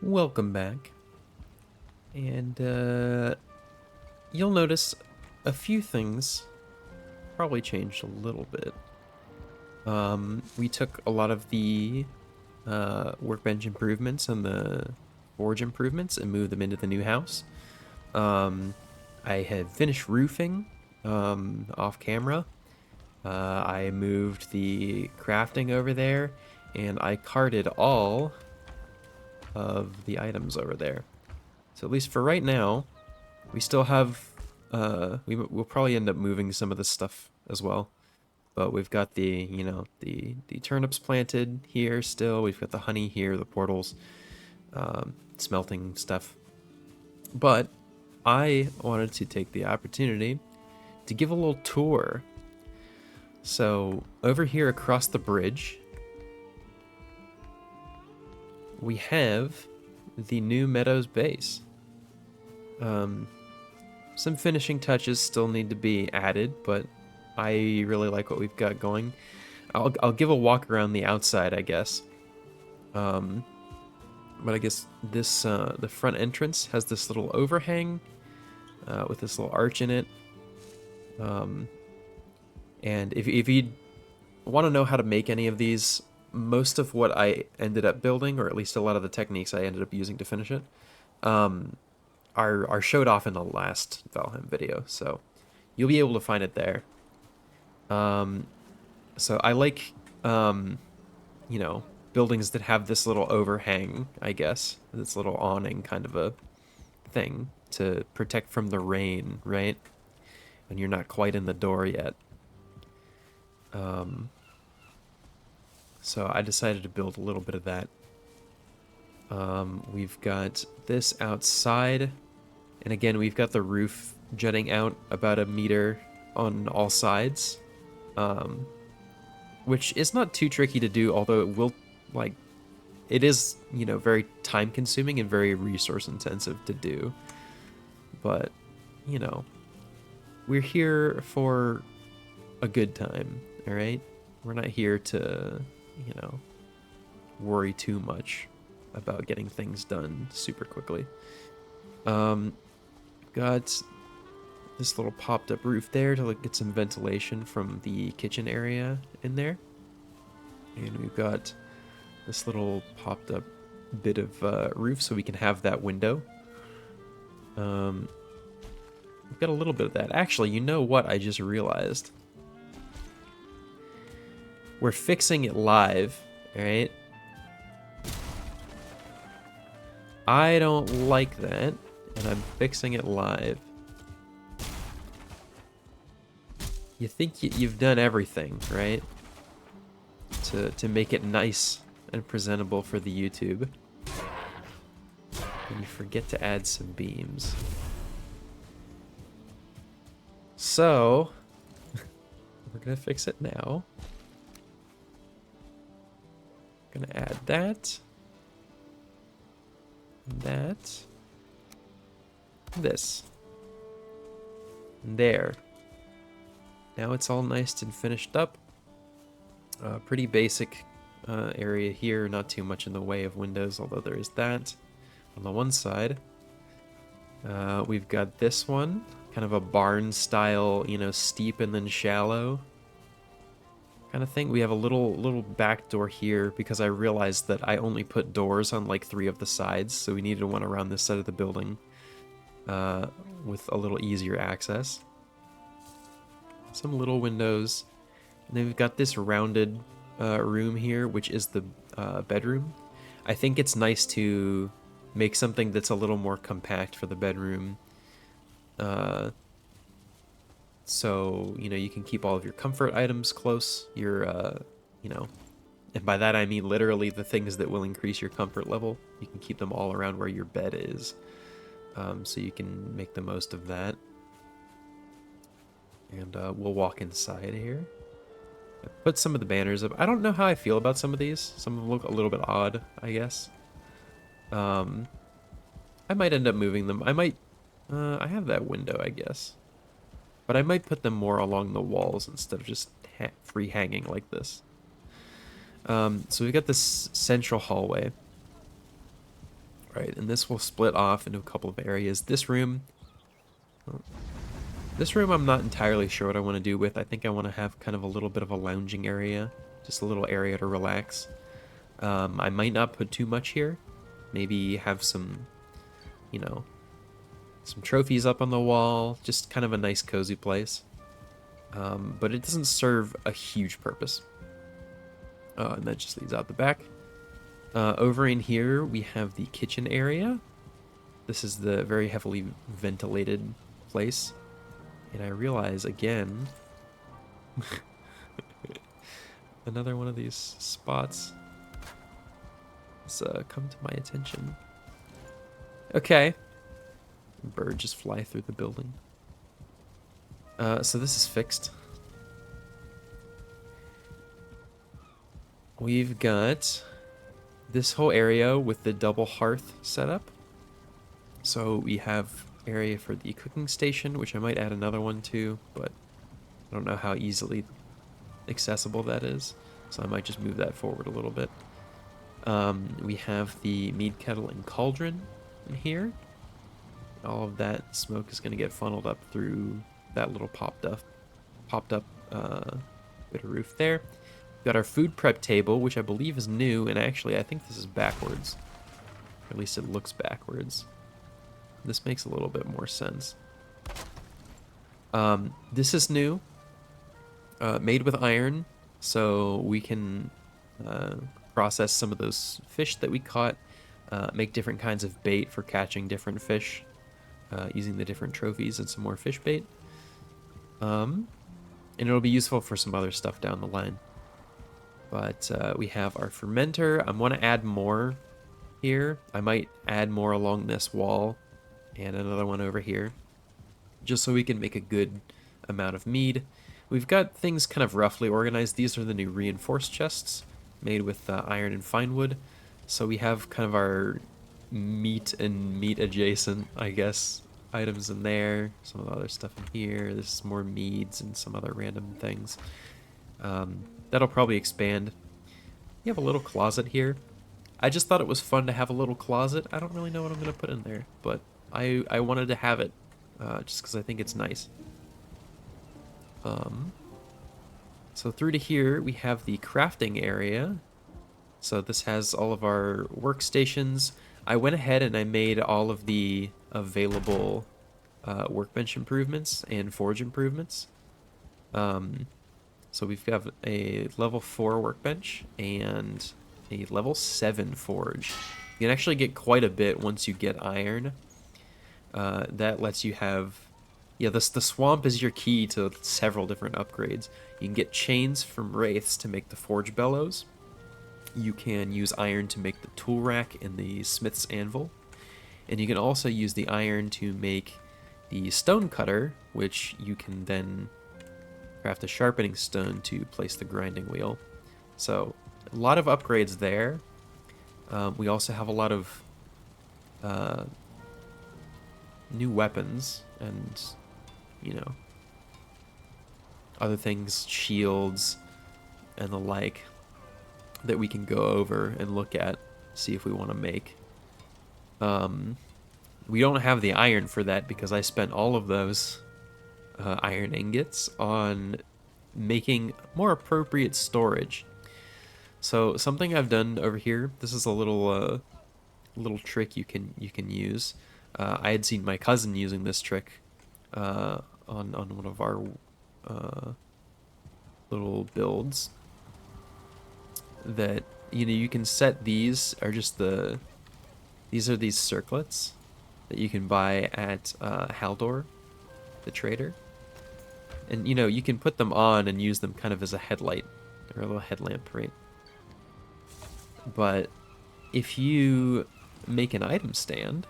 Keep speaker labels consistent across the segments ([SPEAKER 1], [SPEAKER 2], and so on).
[SPEAKER 1] Welcome back. And you'll notice a few things probably changed a little bit. We took a lot of the workbench improvements and the forge improvements and moved them into the new house. I had finished roofing off camera. I moved the crafting over there, and I carted all of the items over there. So at least for right now, we still have, we'll probably end up moving some of this stuff as well. But we've got the turnips planted here still. We've got the honey here, the portals, smelting stuff. But I wanted to take the opportunity to give a little tour. So over here across the bridge, we have the new Meadows base. Some finishing touches still need to be added, but I really like what we've got going. I'll give a walk around the outside, I guess. But I guess this the front entrance has this little overhang with this little arch in it. And if you want to know how to make any of these, most of what I ended up building, or at least a lot of the techniques I ended up using to finish it, are showed off in the last Valheim video, so you'll be able to find it there. So I like, buildings that have this little overhang, I guess, this little awning kind of a thing to protect from the rain, right? When you're not quite in the door yet. So I decided to build a little bit of that. We've got this outside, and again, we've got the roof jutting out about a meter on all sides, which is not too tricky to do, although it will, it is, very time consuming and very resource intensive to do. But, we're here for a good time, all right? We're not here to, worry too much about getting things done super quickly. Got this little popped up roof there to get some ventilation from the kitchen area in there. And we've got this little popped up bit of roof so we can have that window. We've got a little bit of that. Actually, you know what I just realized? We're fixing it live, alright? I don't like that, and I'm fixing it live. You think you've done everything, right? To make it nice and presentable for the YouTube. And you forget to add some beams. So, we're gonna fix it now. Gonna add that. That. This. There. Now it's all nice and finished up. Pretty basic area here, not too much in the way of windows, although there is that on the one side. We've got this one, kind of a barn style, steep and then shallow kind of thing. We have a little back door here because I realized that I only put doors on like 3 of the sides, so we needed one around this side of the building with a little easier access. Some little windows. And then we've got this rounded room here, which is the bedroom. I think it's nice to make something that's a little more compact for the bedroom. So, you can keep all of your comfort items close. Your, and by that I mean literally the things that will increase your comfort level. You can keep them all around where your bed is. So you can make the most of that. And we'll walk inside here. I put some of the banners up. I don't know how I feel about some of these. Some of them look a little bit odd, I guess. I might end up moving them. I might... I have that window, I guess. But I might put them more along the walls instead of just free hanging like this. So we've got this central hallway. Right, and this will split off into a couple of areas. This room I'm not entirely sure what I want to do with. I think I want to have kind of a little bit of a lounging area, just a little area to relax. I might not put too much here. Maybe have some, you know, some trophies up on the wall, just kind of a nice cozy place. But it doesn't serve a huge purpose. And that just leads out the back. Over in here, we have the kitchen area. This is the very heavily ventilated place. And I realize, again, another one of these spots has come to my attention. Okay. Bird just fly through the building. So this is fixed. We've got this whole area with the double hearth setup. So we have area for the cooking station, which I might add another one to, but I don't know how easily accessible that is. So I might just move that forward a little bit. We have the mead kettle and cauldron in here. All of that smoke is going to get funneled up through that little popped up bit of roof there. We've got our food prep table, which I believe is new, and actually I think this is backwards. Or at least it looks backwards. This makes a little bit more sense. This is new, made with iron, so we can process some of those fish that we caught, make different kinds of bait for catching different fish, using the different trophies and some more fish bait. And it'll be useful for some other stuff down the line. But we have our fermenter. I want to add more here. I might add more along this wall and another one over here, just so we can make a good amount of mead. We've got things kind of roughly organized. These are the new reinforced chests made with iron and fine wood. So we have kind of our meat and meat adjacent, I guess, items in there. Some of the other stuff in here. This is more meads and some other random things. That'll probably expand. You have a little closet here. I just thought it was fun to have a little closet. I don't really know what I'm going to put in there, but I wanted to have it just because I think it's nice. So through to here, we have the crafting area. So this has all of our workstations. I went ahead and I made all of the available workbench improvements and forge improvements. So we've got a level 4 workbench and a level 7 forge. You can actually get quite a bit once you get iron. That lets you have... Yeah, the swamp is your key to several different upgrades. You can get chains from wraiths to make the forge bellows. You can use iron to make the tool rack and the smith's anvil. And you can also use the iron to make the stone cutter, which you can then craft a sharpening stone to place the grinding wheel. So a lot of upgrades there. We also have a lot of new weapons and, you know, other things, shields and the like, that we can go over and look at, see if we want to make. We don't have the iron for that because I spent all of those iron ingots on making more appropriate storage. So something I've done over here, this is a little trick you can use. I had seen my cousin using this trick on one of our little builds. That, you know, you can set these are just these are these circlets that you can buy at Haldor, the trader. And, you know, you can put them on and use them kind of as a headlight or a little headlamp, right? But if you make an item stand,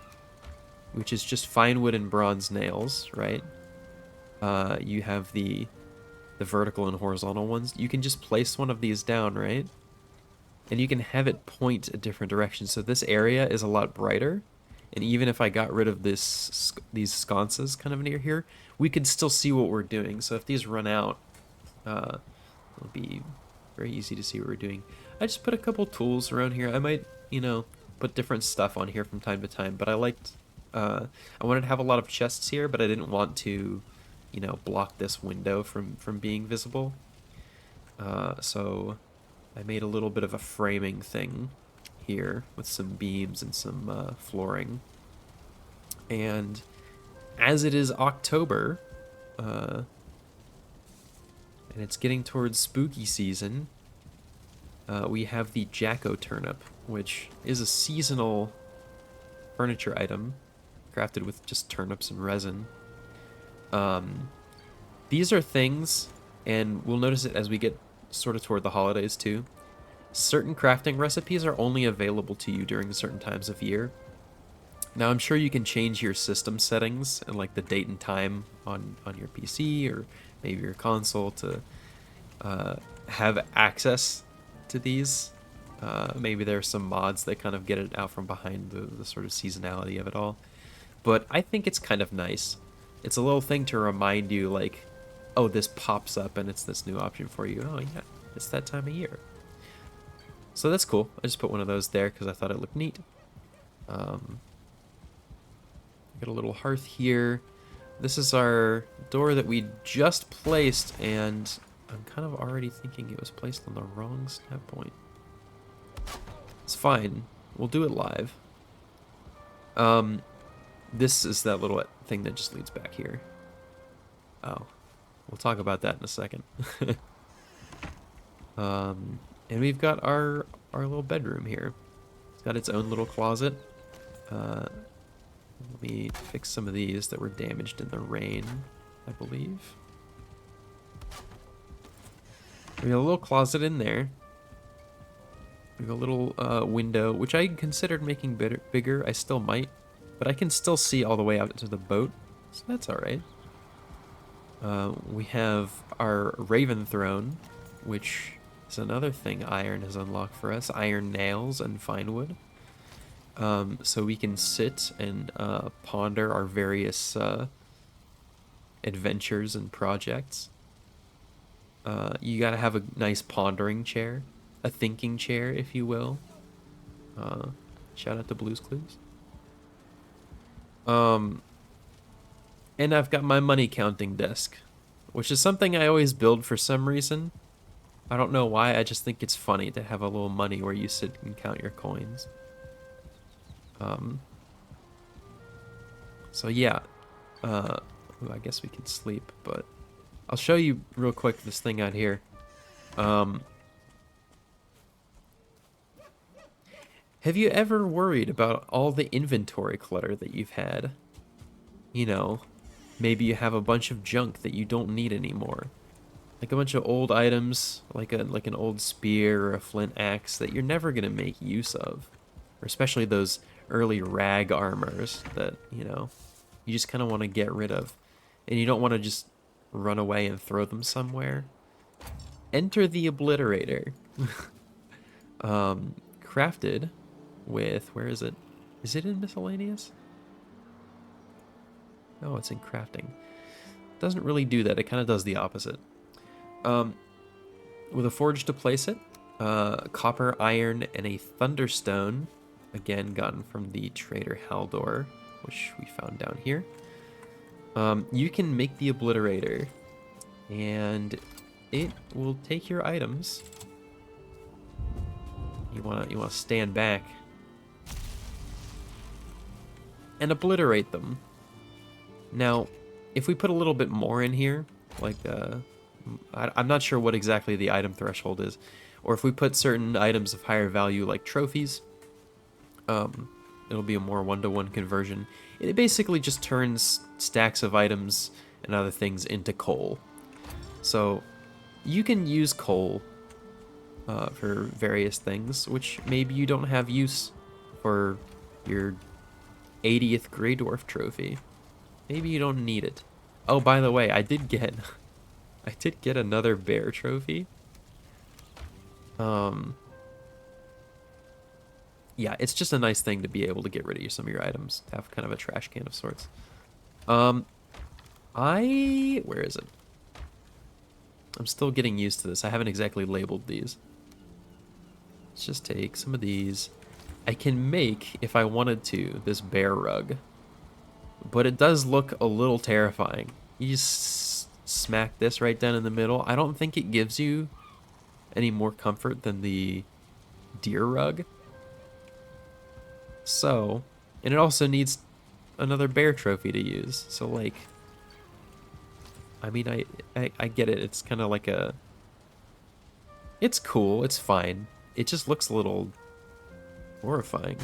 [SPEAKER 1] which is just fine wood and bronze nails, right? You have the vertical and horizontal ones. You can just place one of these down, right? And you can have it point a different direction. So this area is a lot brighter. And even if I got rid of these sconces kind of near here, we could still see what we're doing. So if these run out, it'll be very easy to see what we're doing. I just put a couple tools around here. I might, you know, put different stuff on here from time to time, but I liked, I wanted to have a lot of chests here, but I didn't want to, you know, block this window from being visible. So I made a little bit of a framing thing here with some beams and some flooring. And as it is October, and it's getting towards spooky season, we have the Jacko turnip, which is a seasonal furniture item crafted with just turnips and resin. These are things, and we'll notice it as we get sort of toward the holidays too. Certain crafting recipes are only available to you during certain times of year. Now, I'm sure you can change your system settings and like the date and time on your PC or maybe your console to have access to these. Maybe there are some mods that kind of get it out from behind the sort of seasonality of it all. But I think it's kind of nice. It's a little thing to remind you, like, oh, this pops up and it's this new option for you. Oh, yeah, it's that time of year. So that's cool. I just put one of those there because I thought it looked neat. Got a little hearth here. This is our door that we just placed, and I'm kind of already thinking it was placed on the wrong snap point. It's fine. We'll do it live. This is that little thing that just leads back here. Oh, we'll talk about that in a second. And we've got our little bedroom here. It's got its own little closet. Let me fix some of these that were damaged in the rain, I believe. We have a little closet in there. We have a little window, which I considered making bigger. I still might, but I can still see all the way out to the boat, so that's all right. We have our Raven Throne, which is another thing Iron has unlocked for us. Iron nails and fine wood. So we can sit and ponder our various adventures and projects. You gotta have a nice pondering chair, a thinking chair, if you will. Shout out to Blue's Clues. And I've got my money counting desk, which is something I always build for some reason. I don't know why, I just think it's funny to have a little money where you sit and count your coins. So yeah, I guess we can sleep, but I'll show you real quick this thing out here. Have you ever worried about all the inventory clutter that you've had? You know, maybe you have a bunch of junk that you don't need anymore. Like a bunch of old items, like an old spear or a flint axe that you're never gonna make use of. Or especially those early rag armors that, you know, you just kind of want to get rid of. And you don't want to just run away and throw them somewhere. Enter the Obliterator. Crafted with, where is it? Is it in miscellaneous? No, it's in crafting. Doesn't really do that. It kind of does the opposite. With a forge to place it, copper, iron, and a thunderstone. Again, gotten from the Trader Haldor, which we found down here. You can make the Obliterator, and it will take your items. You wanna stand back and obliterate them. Now, if we put a little bit more in here, like I'm not sure what exactly the item threshold is, or if we put certain items of higher value like trophies. It'll be a more one-to-one conversion. It basically just turns stacks of items and other things into coal. So you can use coal for various things, which maybe you don't have use for your 80th Grey Dwarf trophy. Maybe you don't need it. Oh, by the way, I did get another bear trophy. Yeah, it's just a nice thing to be able to get rid of some of your items, to have kind of a trash can of sorts. Where is it? I'm still getting used to this. I haven't exactly labeled these. Let's just take some of these. I can make, if I wanted to, this bear rug. But it does look a little terrifying. You just smack this right down in the middle. I don't think it gives you any more comfort than the deer rug. So, and it also needs another bear trophy to use. So like, I mean, I get it. It's kind of like a, it's cool. It's fine. It just looks a little horrifying.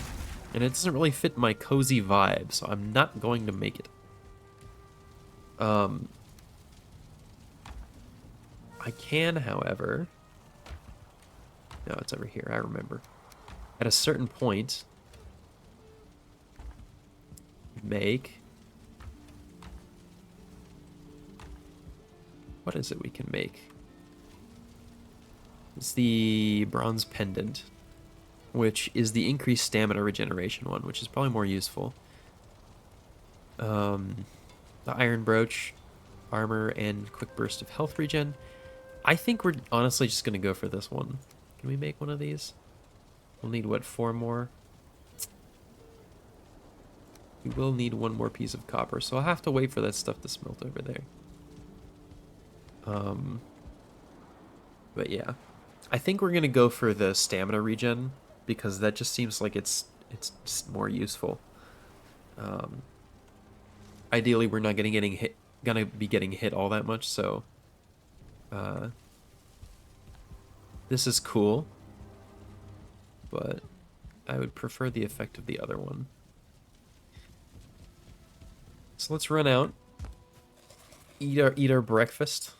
[SPEAKER 1] And it doesn't really fit my cozy vibe, so I'm not going to make it. I can, however... No, it's over here, I remember. At a certain point... Make... What is it we can make? It's the bronze pendant, which is the increased stamina regeneration one, which is probably more useful. The iron brooch, armor, and quick burst of health regen. I think we're honestly just going to go for this one. Can we make one of these? We'll need, what, 4 more? We will need 1 more piece of copper, so I'll have to wait for that stuff to smelt over there. But yeah. I think we're going to go for the stamina regen, because that just seems like it's just more useful. Ideally, we're not gonna be getting hit all that much, so this is cool, but I would prefer the effect of the other one. So let's run out, eat our breakfast,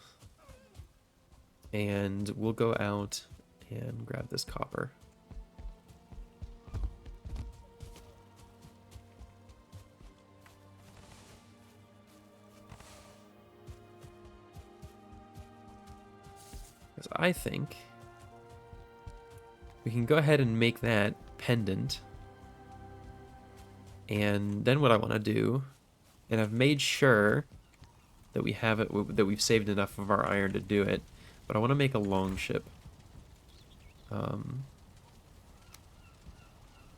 [SPEAKER 1] and we'll go out and grab this copper. Because I think we can go ahead and make that pendant. And then what I want to do, and I've made sure that we have it, that we've saved enough of our iron to do it, but I want to make a long ship.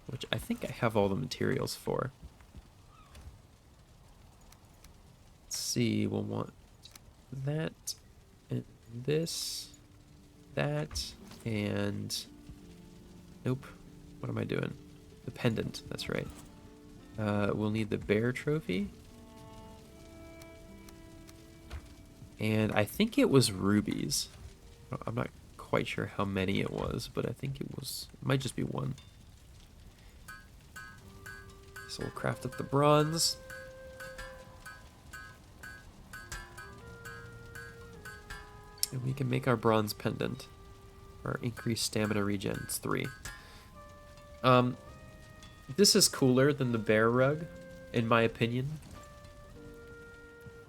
[SPEAKER 1] Which I think I have all the materials for. Let's see, we'll want that, and this, that, and nope. What am I doing? The pendant, that's right. We'll need the bear trophy. And I think it was rubies. I'm not quite sure how many it was, but I think it might just be 1. So we'll craft up the bronze. And we can make our bronze pendant. Our increased stamina regen, it's 3. This is cooler than the bear rug, in my opinion.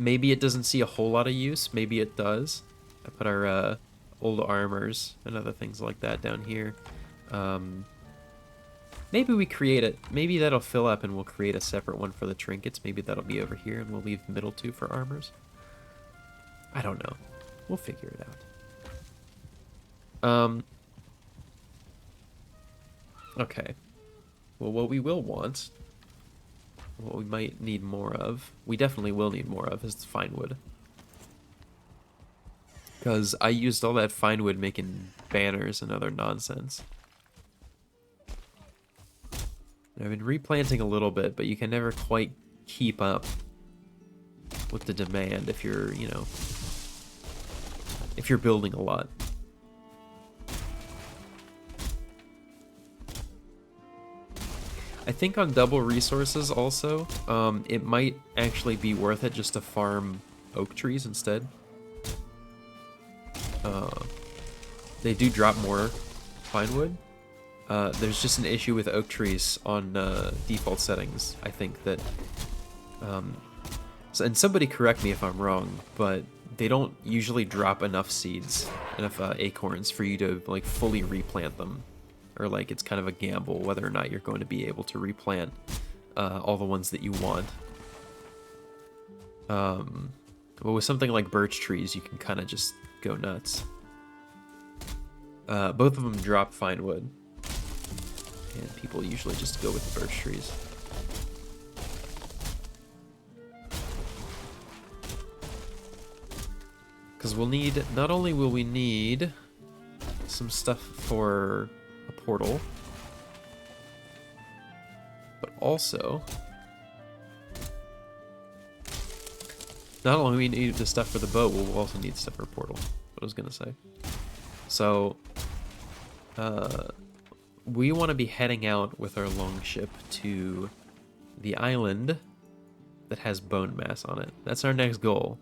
[SPEAKER 1] Maybe it doesn't see a whole lot of use. Maybe it does. I put our old armors and other things like that down here. Maybe we create it. Maybe that'll fill up and we'll create a separate one for the trinkets. Maybe that'll be over here and we'll leave the middle 2 for armors. I don't know. We'll figure it out. Okay. Well, what we will want, what we might need more of, we definitely will need more of, is fine wood. Because I used all that fine wood making banners and other nonsense. I've been replanting a little bit, but you can never quite keep up with the demand if you're, you know, if you're building a lot. I think on double resources also, it might actually be worth it just to farm oak trees instead. They do drop more pine wood. There's just an issue with oak trees on default settings, I think, that... and somebody correct me if I'm wrong, but they don't usually drop enough seeds, enough acorns for you to like fully replant them. Or like it's kind of a gamble whether or not you're going to be able to replant all the ones that you want. But with something like birch trees, you can kind of just go nuts. Both of them drop fine wood. And people usually just go with birch trees. Because we'll need, not only will we need some stuff for a portal, but also, not only we need the stuff for the boat, we'll also need stuff for a portal. What I was gonna say. So, we want to be heading out with our longship to the island that has Bonemass on it. That's our next goal.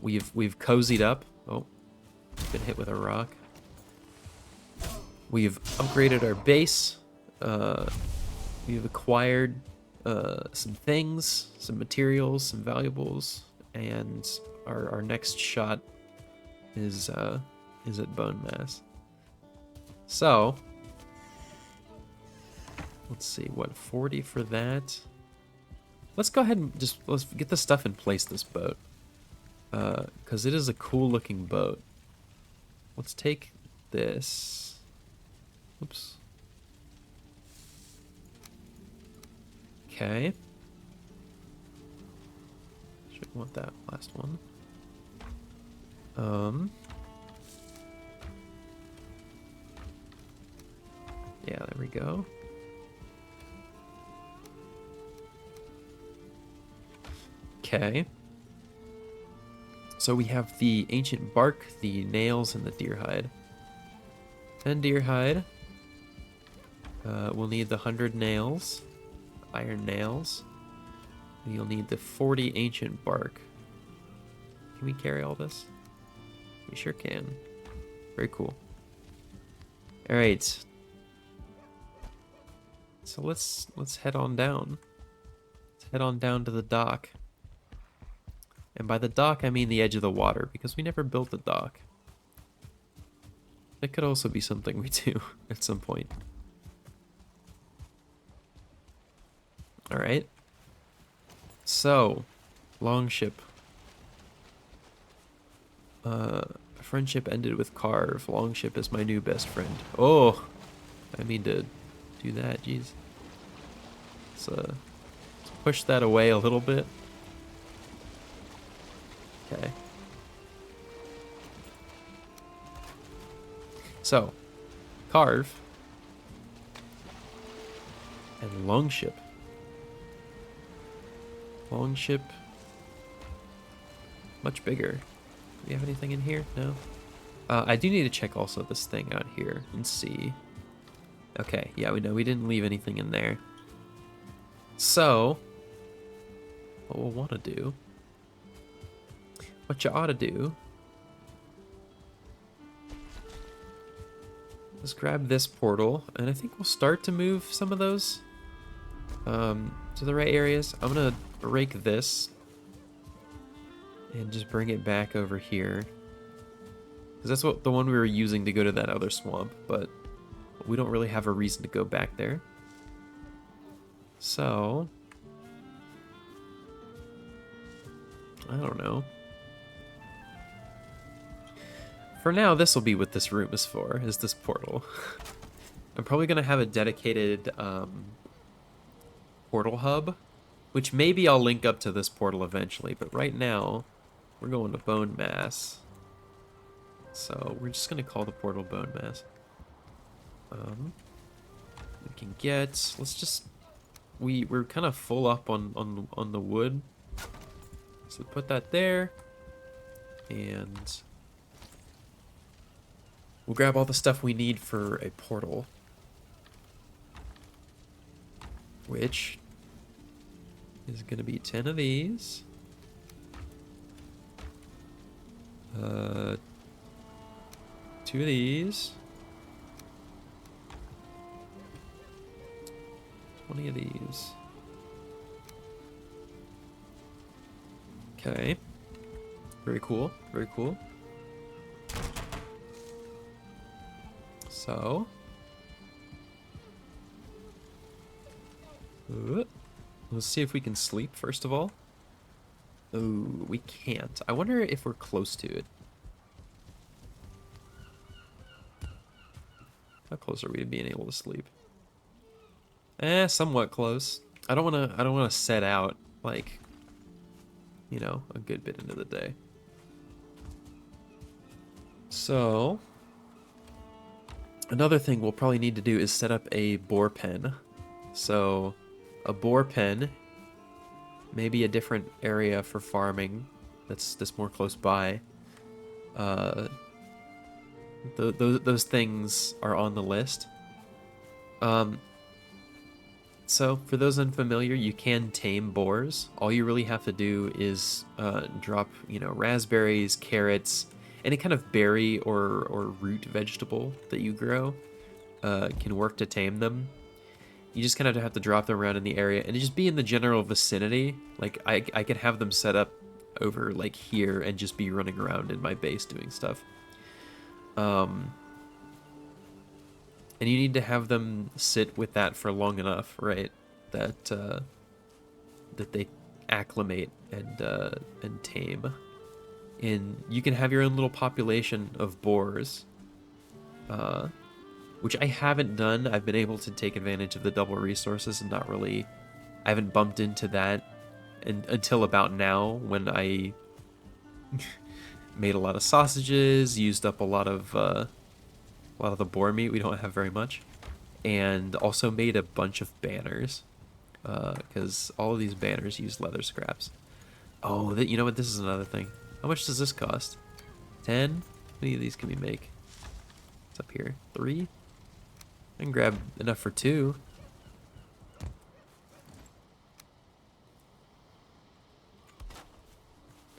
[SPEAKER 1] We've cozied up. Oh, been hit with a rock. We've upgraded our base. We've acquired some things, some materials, some valuables, and our next shot is at Bonemass. So let's see, what, 40 for that? Let's go ahead and let's get the stuff in place this boat. Because it is a cool looking boat. Let's take this. Oops. Okay. Should want that last one. Yeah, there we go. Okay. So we have the ancient bark, the nails, and the deer hide. 10 deer hide. We'll need the 100 nails, iron nails. And you'll need the 40 ancient bark. Can we carry all this? We sure can. Very cool. All right. So let's head on down. Let's head on down to the dock. And by the dock, I mean the edge of the water, because we never built the dock. That could also be something we do at some point. Alright. So, longship. Friendship ended with Carve. Longship is my new best friend. Oh! I mean to do that, jeez. Let's push that away a little bit. Okay. So, Carve and Longship. Longship, much bigger. Do we have anything in here? No. I do need to check also this thing out here and see. Okay, yeah, we know we didn't leave anything in there. So, what we'll want to do, what you ought to do, is grab this portal, and I think we'll start to move some of those to the right areas. I'm gonna break this and just bring it back over here, because that's what the one we were using to go to that other swamp, but we don't really have a reason to go back there. So, I don't know. For now, this will be what this room is for, is this portal. I'm probably going to have a dedicated portal hub, which maybe I'll link up to this portal eventually, but right now, we're going to Bonemass. So, we're just going to call the portal Bonemass. We can get, let's just, we're kind of full up on the wood. So put that there, and we'll grab all the stuff we need for a portal, which is going to be 10 of these. 2 of these. 20 of these. Okay. Very cool. Very cool. So. Let's see if we can sleep, first of all. Ooh, we can't. I wonder if we're close to it. How close are we to being able to sleep? Somewhat close. I don't wanna set out, like, you know, a good bit into the day. So, another thing we'll probably need to do is set up a boar pen. So, a boar pen, maybe a different area for farming that's more close by. Uh, those things are on the list. Um, so for those unfamiliar, you can tame boars. All you really have to do is drop, you know, raspberries, carrots, any kind of berry or root vegetable that you grow can work to tame them. You just kind of have to drop them around in the area and just be in the general vicinity. Like I could have them set up over like here and just be running around in my base doing stuff. Um, and you need to have them sit with that for long enough, right? That that they acclimate and tame. And you can have your own little population of boars, uh, which I haven't done. I've been able to take advantage of the double resources and not really. I haven't bumped into that until about now when I made a lot of sausages, used up a lot of the boar meat. We don't have very much, and also made a bunch of banners because all of these banners use leather scraps. Oh, you know what? This is another thing. How much does this cost? 10? How many of these can we make? It's up here. 3? I can grab enough for 2.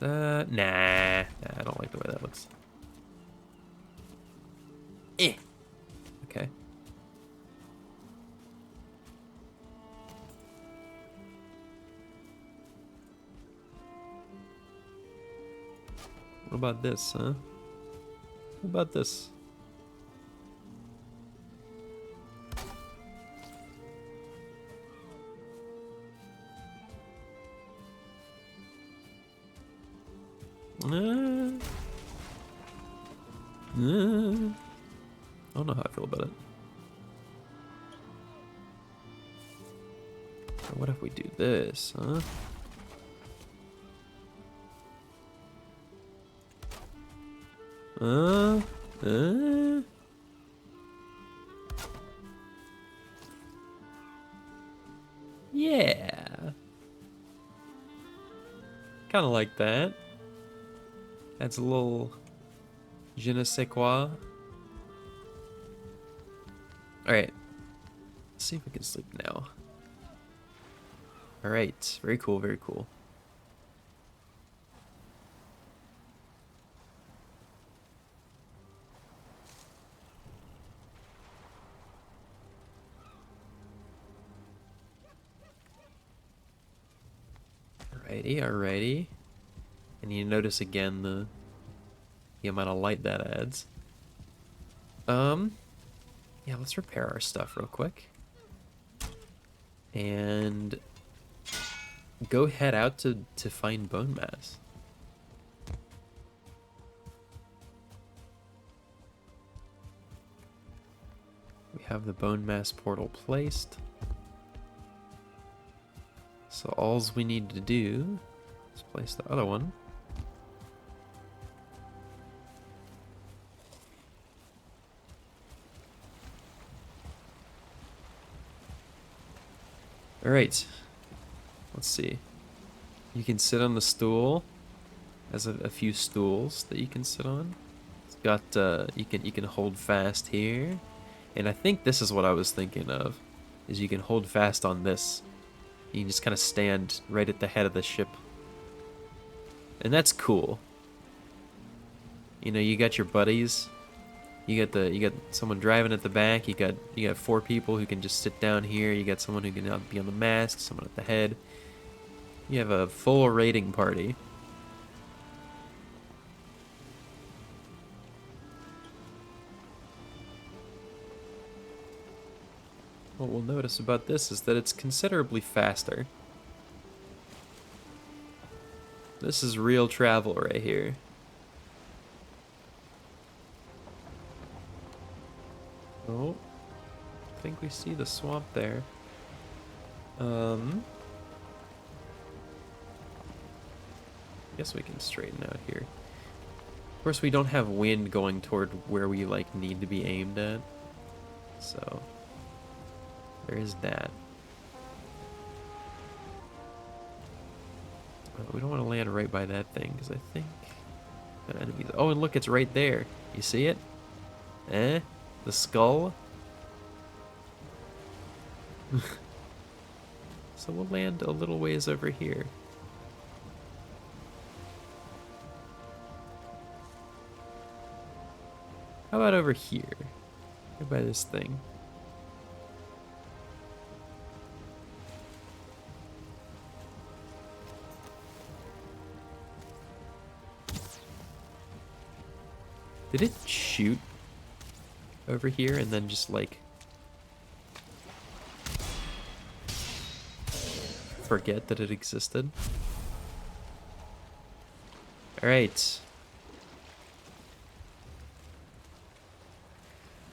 [SPEAKER 1] Nah, I don't like the way that looks. Eh. Okay. What about this, huh? What about this? I don't know how I feel about it. Or what if we do this, huh? Uh, uh. Yeah. Kind of like that. Adds a little je ne sais quoi. Alright. Let's see if we can sleep now. Alright. Very cool, very cool. Alrighty, alrighty. And you notice again the amount of light that adds. Yeah, let's repair our stuff real quick. And go head out to find Bonemass. We have the Bonemass portal placed. So alls we need to do is place the other one. Alright. Let's see. You can sit on the stool. Has a few stools that you can sit on. It's got you can hold fast here. And I think this is what I was thinking of. Is you can hold fast on this. You can just kind of stand right at the head of the ship. And that's cool. You know, you got your buddies. You got someone driving at the back. You got 4 people who can just sit down here. You got someone who can be on the mast, someone at the head. You have a full raiding party. What we'll notice about this is that it's considerably faster. This is real travel right here. Oh, I think we see the swamp there. Um, guess we can straighten out here. Of course, we don't have wind going toward where we like need to be aimed at, so there is that. We don't want to land right by that thing because I think the enemies. Oh, and look, it's right there. You see it? Eh? The skull. So we'll land a little ways over here. How about over here? Right by this thing. Did it shoot over here and then just like forget that it existed? All right.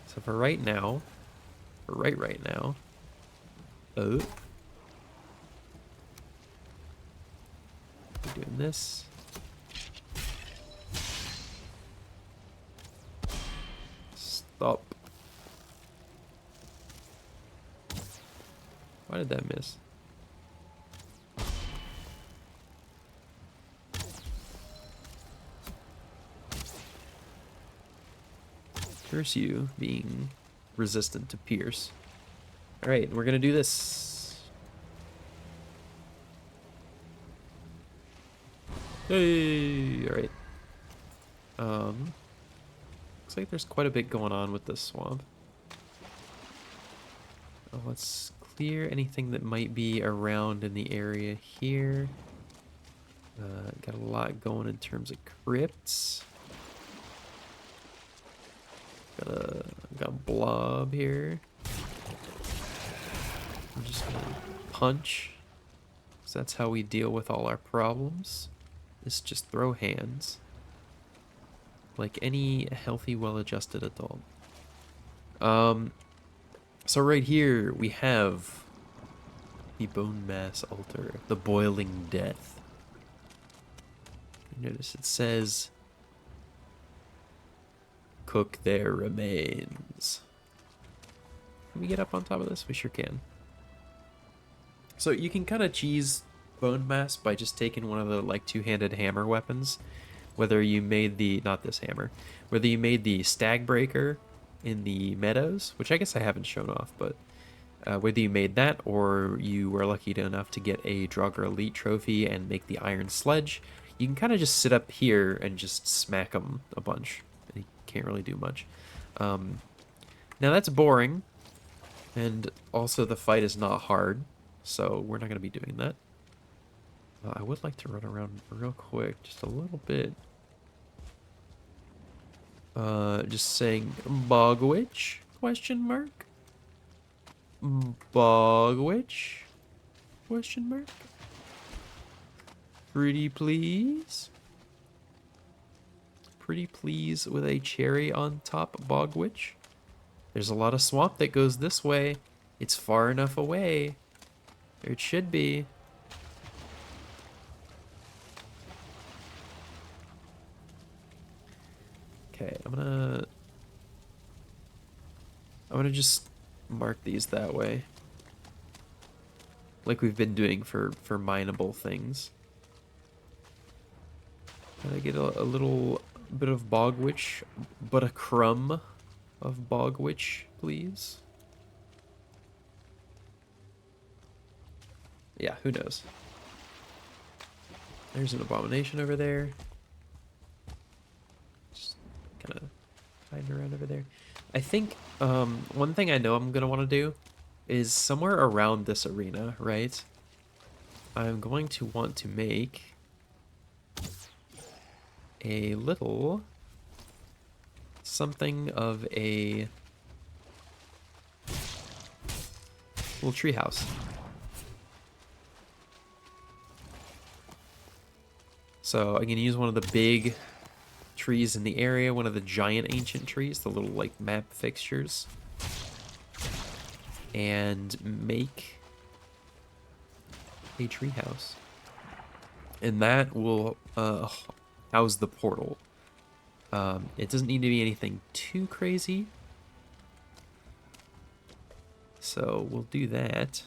[SPEAKER 1] So for right now, right now, oh, we're doing this. Stop. Why did that miss? Curse you, being resistant to pierce. All right, we're gonna do this. Hey, all right. Looks like there's quite a bit going on with this swamp. Oh, let's clear anything that might be around in the area here. Got a lot going in terms of crypts. Got a blob here. I'm just gonna punch, because that's how we deal with all our problems. Is just throw hands. Like any healthy, well-adjusted adult. So right here we have the Bonemass altar, the boiling death. You notice it says, cook their remains. Can we get up on top of this? We sure can. So you can kind of cheese Bonemass by just taking one of the like two-handed hammer weapons. Whether you made the, not this hammer, whether you made the stag breaker in the meadows, which I guess I haven't shown off, but whether you made that or you were lucky enough to get a Draugr Elite trophy and make the iron sledge, you can kind of just sit up here and just smack them a bunch. You can't really do much. Now that's boring, and also the fight is not hard, so we're not going to be doing that. I would like to run around real quick, just a little bit. Just saying, Bogwitch? Question mark? Bogwitch? Question mark? Pretty please? Pretty please with a cherry on top, Bogwitch? There's a lot of swamp that goes this way. It's far enough away. It should be. Okay, I'm gonna just mark these that way, like we've been doing for mineable things. Can I get a little bit of Bogwitch, but a crumb of Bogwitch, please? Yeah, who knows? There's an abomination over there. Kind of hiding around over there. I think one thing I know I'm gonna want to do is somewhere around this arena, right? I'm going to want to make a little something of a little treehouse. So I'm gonna use one of the big trees in the area, one of the giant ancient trees, the little like map fixtures, and make a treehouse. And that will house the portal. It doesn't need to be anything too crazy. So we'll do that.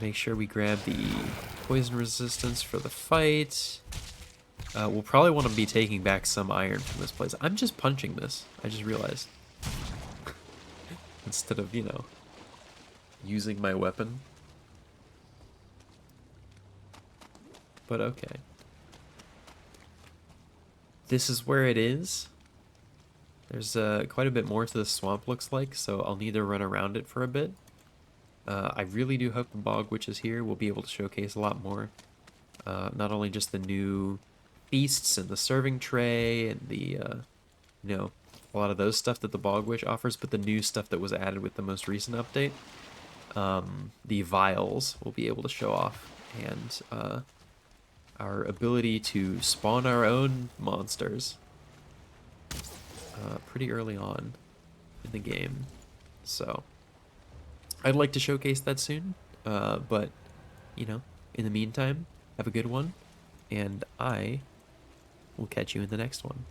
[SPEAKER 1] Make sure we grab the poison resistance for the fight. We'll probably want to be taking back some iron from this place. I'm just punching this. I just realized. Instead of, you know, using my weapon. But okay. This is where it is. There's quite a bit more to the swamp, looks like, so I'll need to run around it for a bit. I really do hope the Bog Witch is here. We'll be able to showcase a lot more. Not only just the new feasts and the serving tray and the, you know, a lot of those stuff that the Bog Witch offers, but the new stuff that was added with the most recent update. The vials we'll be able to show off, and our ability to spawn our own monsters pretty early on in the game. So I'd like to showcase that soon, but, you know, in the meantime, have a good one, and I will catch you in the next one.